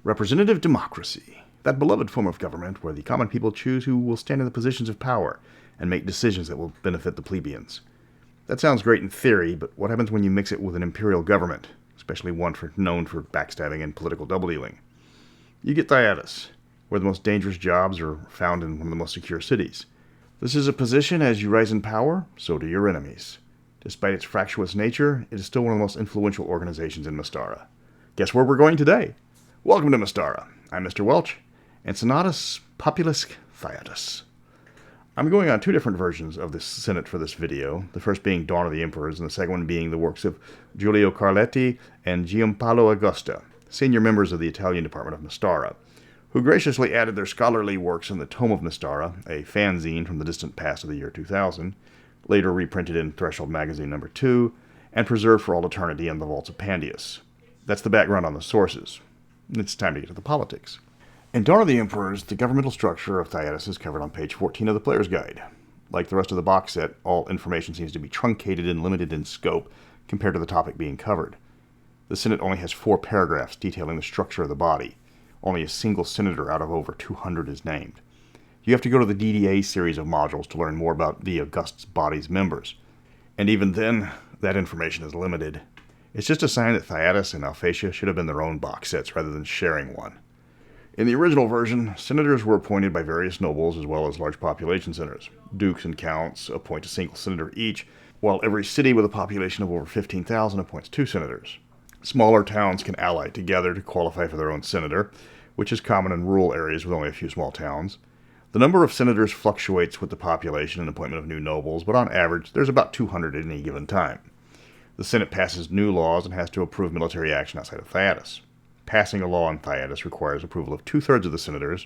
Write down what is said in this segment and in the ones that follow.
Representative democracy, that beloved form of government where the common people choose who will stand in the positions of power and make decisions that will benefit the plebeians. That sounds great in theory, but what happens when you mix it with an imperial government, especially one known for backstabbing and political double-dealing? You get Thyatis, where the most dangerous jobs are found in one of the most secure cities. This is a position as you rise in power, so do your enemies. Despite its fractious nature, it is still one of the most influential organizations in Mystara. Guess where we're going today? Welcome to Mystara. I'm Mr. Welch, and Senatus Populusque Thyatis. I'm going on two different versions of this Senate for this video, the first being Dawn of the Emperors, and the second one being the works of Giulio Carletti and Giampaolo Augusta, senior members of the Italian department of Mystara, who graciously added their scholarly works in the Tome of Mystara, a fanzine from the distant past of the year 2000, later reprinted in Threshold Magazine No. 2, and preserved for all eternity in the vaults of Pandius. That's the background on the sources. It's time to get to the politics. In Dawn of the Emperors, the governmental structure of Thyatis is covered on page 14 of the Player's Guide. Like the rest of the box set, all information seems to be truncated and limited in scope compared to the topic being covered. The Senate only has 4 paragraphs detailing the structure of the body. Only a single senator out of over 200 is named. You have to go to the DDA series of modules to learn more about the august body's members. And even then, that information is limited. It's just a sign that Thyatis and Alphatia should have been their own box sets rather than sharing one. In the original version, senators were appointed by various nobles as well as large population centers. Dukes and counts appoint a single senator each, while every city with a population of over 15,000 appoints 2 senators. Smaller towns can ally together to qualify for their own senator, which is common in rural areas with only a few small towns. The number of senators fluctuates with the population and appointment of new nobles, but on average, there's about 200 at any given time. The Senate passes new laws and has to approve military action outside of Thyatis. Passing a law in Thyatis requires approval of 2/3 of the senators.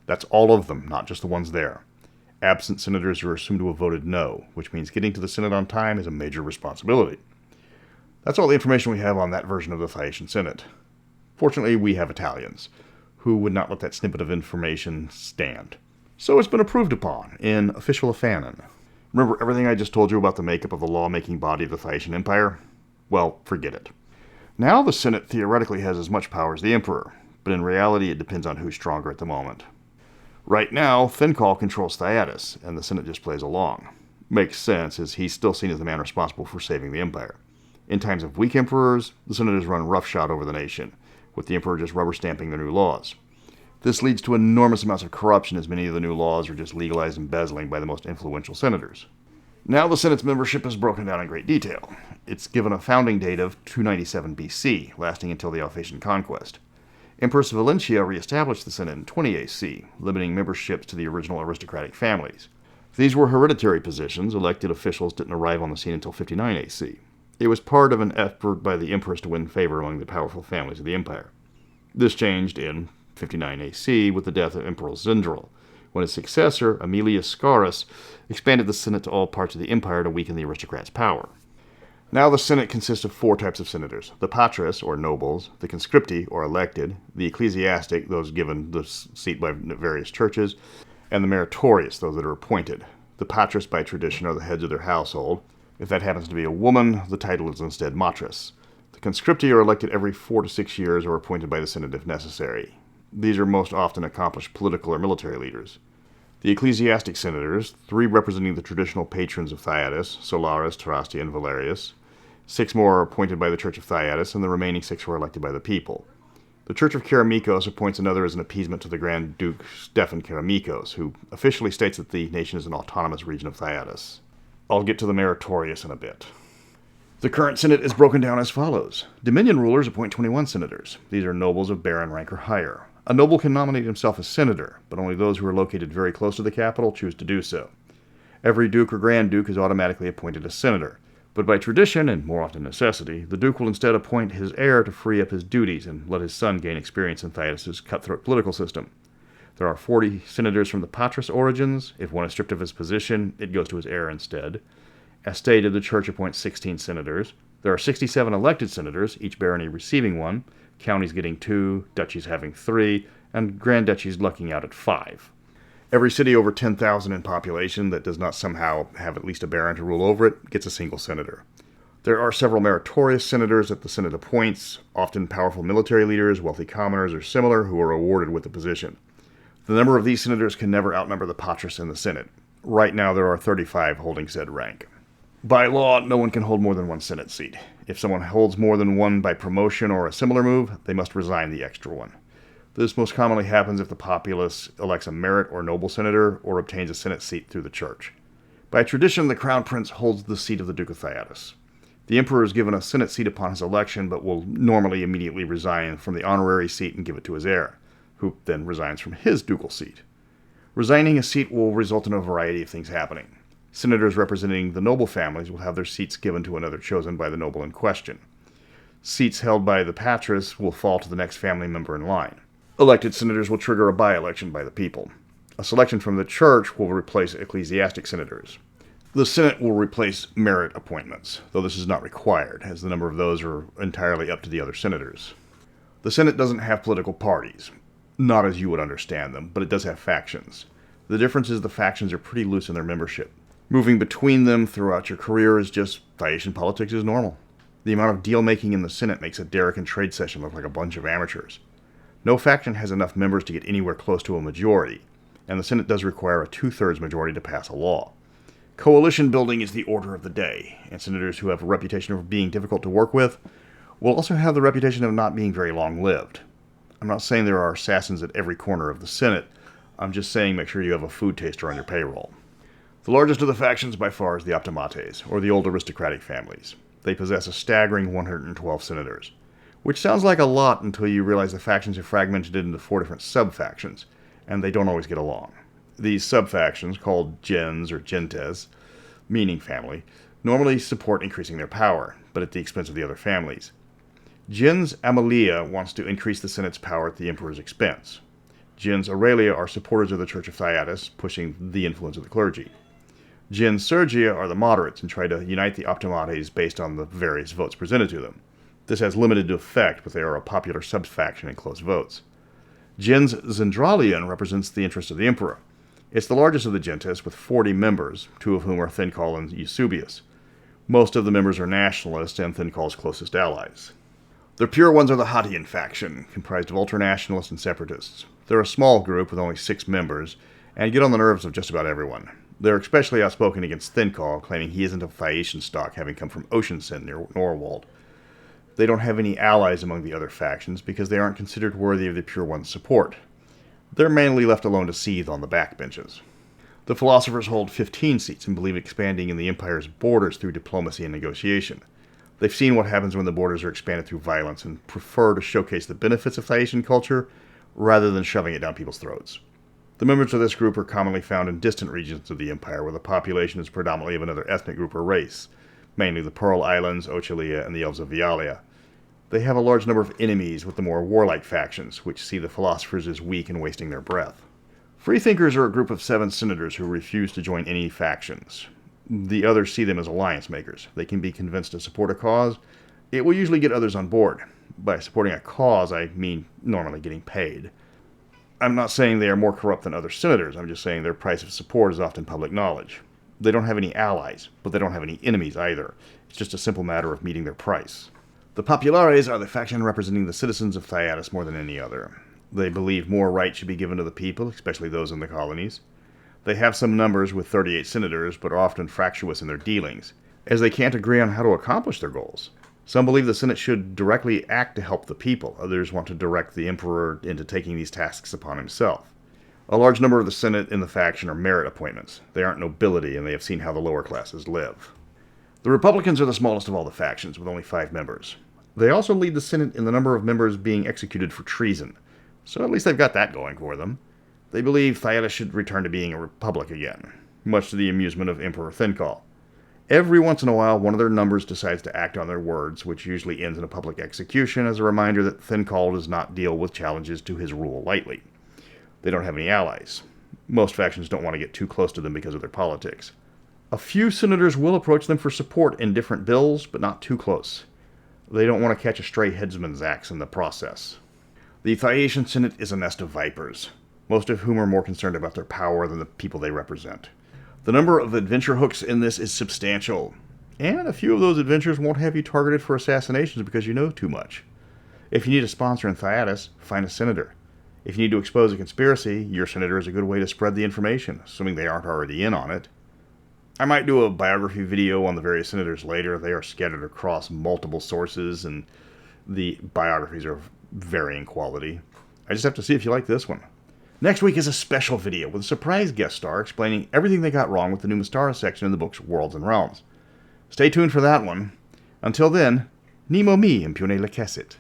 That's all of them, not just the ones there. Absent senators are assumed to have voted no, which means getting to the Senate on time is a major responsibility. That's all the information we have on that version of the Thyacian Senate. Fortunately, we have Italians, who would not let that snippet of information stand. So it's been approved upon in Official Fanon. Remember everything I just told you about the makeup of the lawmaking body of the Thyacian Empire? Well, forget it. Now the Senate theoretically has as much power as the Emperor, but in reality it depends on who's stronger at the moment. Right now, Thincall controls Thyatis, and the Senate just plays along. Makes sense, as he's still seen as the man responsible for saving the Empire. In times of weak emperors, the senators run roughshod over the nation, with the Emperor just rubber-stamping their new laws. This leads to enormous amounts of corruption, as many of the new laws are just legalized embezzling by the most influential senators. Now the Senate's membership is broken down in great detail. It's given a founding date of 297 BC, lasting until the Alphatian conquest. Empress Valentia reestablished the Senate in 20 AC, limiting memberships to the original aristocratic families. These were hereditary positions. Elected officials didn't arrive on the scene until 59 AC. It was part of an effort by the Empress to win favor among the powerful families of the empire. This changed in 59 AC with the death of Emperor Zendral, when his successor, Aemilius Scaurus, expanded the Senate to all parts of the empire to weaken the aristocrats' power. Now the Senate consists of 4 types of senators: the patres, or nobles, the conscripti, or elected, the ecclesiastic, those given the seat by various churches, and the meritorious, those that are appointed. The patres, by tradition, are the heads of their household. If that happens to be a woman, the title is instead matris. The conscripti are elected every 4 to 6 years or appointed by the Senate if necessary. These are most often accomplished political or military leaders. The ecclesiastic senators, 3 representing the traditional patrons of Thyatis, Solaris, Terastia, and Valerius. 6 more are appointed by the Church of Thyatis, and the remaining 6 were elected by the people. The Church of Keramikos appoints another as an appeasement to the Grand Duke Stephan Keramikos, who officially states that the nation is an autonomous region of Thyatis. I'll get to the meritorious in a bit. The current Senate is broken down as follows. Dominion rulers appoint 21 senators. These are nobles of baron rank or higher. A noble can nominate himself as senator, but only those who are located very close to the capital choose to do so. Every duke or grand duke is automatically appointed a senator, but by tradition, and more often necessity, the duke will instead appoint his heir to free up his duties and let his son gain experience in Thyatis' cutthroat political system. There are 40 senators from the patris origins. If one is stripped of his position, it goes to his heir instead. As stated, the church appoints 16 senators. There are 67 elected senators, each barony receiving 1, counties getting 2, duchies having 3, and grand duchies lucking out at 5. Every city over 10,000 in population that does not somehow have at least a baron to rule over it gets a single senator. There are several meritorious senators that the Senate appoints, often powerful military leaders, wealthy commoners, or similar, who are awarded with the position. The number of these senators can never outnumber the patris in the Senate. Right now there are 35 holding said rank. By law, no one can hold more than one Senate seat. If someone holds more than one by promotion or a similar move, they must resign the extra one. This most commonly happens if the populace elects a merit or noble senator or obtains a Senate seat through the church. By tradition, the crown prince holds the seat of the Duke of Thyatis. The emperor is given a Senate seat upon his election, but will normally immediately resign from the honorary seat and give it to his heir, who then resigns from his ducal seat. Resigning a seat will result in a variety of things happening. Senators representing the noble families will have their seats given to another chosen by the noble in question. Seats held by the patris will fall to the next family member in line. Elected senators will trigger a by-election by the people. A selection from the church will replace ecclesiastic senators. The Senate will replace merit appointments, though this is not required, as the number of those are entirely up to the other senators. The Senate doesn't have political parties, not as you would understand them, but it does have factions. The difference is the factions are pretty loose in their membership. Moving between them throughout your career is just Phaeacian politics is normal. The amount of deal-making in the Senate makes a Derrican trade session look like a bunch of amateurs. No faction has enough members to get anywhere close to a majority, and the Senate does require a 2/3 majority to pass a law. Coalition building is the order of the day, and senators who have a reputation of being difficult to work with will also have the reputation of not being very long-lived. I'm not saying there are assassins at every corner of the Senate. I'm just saying make sure you have a food taster on your payroll. The largest of the factions by far is the Optimates, or the old aristocratic families. They possess a staggering 112 senators, which sounds like a lot until you realize the factions are fragmented into 4 different sub-factions, and they don't always get along. These sub-factions, called gens or gentes, meaning family, normally support increasing their power, but at the expense of the other families. Gens Amelia wants to increase the Senate's power at the emperor's expense. Gens Aurelia are supporters of the Church of Thyatis, pushing the influence of the clergy. Gens Sergia are the moderates and try to unite the Optimates based on the various votes presented to them. This has limited effect, but they are a popular sub-faction in close votes. Gens Zendralian represents the interests of the emperor. It's the largest of the gentes, with 40 members, 2 of whom are Thincol and Eusebius. Most of the members are nationalists and Thincol's closest allies. The pure ones are the Hattian faction, comprised of ultranationalists and separatists. They're a small group with only 6 members, and get on the nerves of just about everyone. They're especially outspoken against Thincol, claiming he isn't of Phaeacian stock, having come from Oceansend near Norwald. They don't have any allies among the other factions because they aren't considered worthy of the pure one's support. They're mainly left alone to seethe on the backbenches. The philosophers hold 15 seats and believe expanding in the empire's borders through diplomacy and negotiation. They've seen what happens when the borders are expanded through violence and prefer to showcase the benefits of Phaeacian culture rather than shoving it down people's throats. The members of this group are commonly found in distant regions of the empire where the population is predominantly of another ethnic group or race, mainly the Pearl Islands, Ochelia, and the Elves of Vialia. They have a large number of enemies with the more warlike factions, which see the philosophers as weak and wasting their breath. Freethinkers are a group of 7 senators who refuse to join any factions. The others see them as alliance makers. They can be convinced to support a cause. It will usually get others on board. By supporting a cause, I mean normally getting paid. I'm not saying they are more corrupt than other senators. I'm just saying their price of support is often public knowledge. They don't have any allies, but they don't have any enemies either. It's just a simple matter of meeting their price. The Populares are the faction representing the citizens of Thyatis more than any other. They believe more rights should be given to the people, especially those in the colonies. They have some numbers with 38 senators, but are often fractious in their dealings, as they can't agree on how to accomplish their goals. Some believe the Senate should directly act to help the people. Others want to direct the emperor into taking these tasks upon himself. A large number of the Senate in the faction are merit appointments. They aren't nobility, and they have seen how the lower classes live. The Republicans are the smallest of all the factions, with only 5 members. They also lead the Senate in the number of members being executed for treason, so at least they've got that going for them. They believe Thyatis should return to being a republic again, much to the amusement of Emperor Thincol. Every once in a while, one of their numbers decides to act on their words, which usually ends in a public execution as a reminder that Thincol does not deal with challenges to his rule lightly. They don't have any allies. Most factions don't want to get too close to them because of their politics. A few senators will approach them for support in different bills, but not too close. They don't want to catch a stray headsman's axe in the process. The Phaeacian Senate is a nest of vipers, most of whom are more concerned about their power than the people they represent. The number of adventure hooks in this is substantial. And a few of those adventures won't have you targeted for assassinations because you know too much. If you need a sponsor in Thyatis, find a senator. If you need to expose a conspiracy, your senator is a good way to spread the information, assuming they aren't already in on it. I might do a biography video on the various senators later. They are scattered across multiple sources, and the biographies are of varying quality. I just have to see if you like this one. Next week is a special video with a surprise guest star explaining everything they got wrong with the new Mystara section in the book's Worlds and Realms. Stay tuned for that one. Until then, Nemo mi impune lacessit.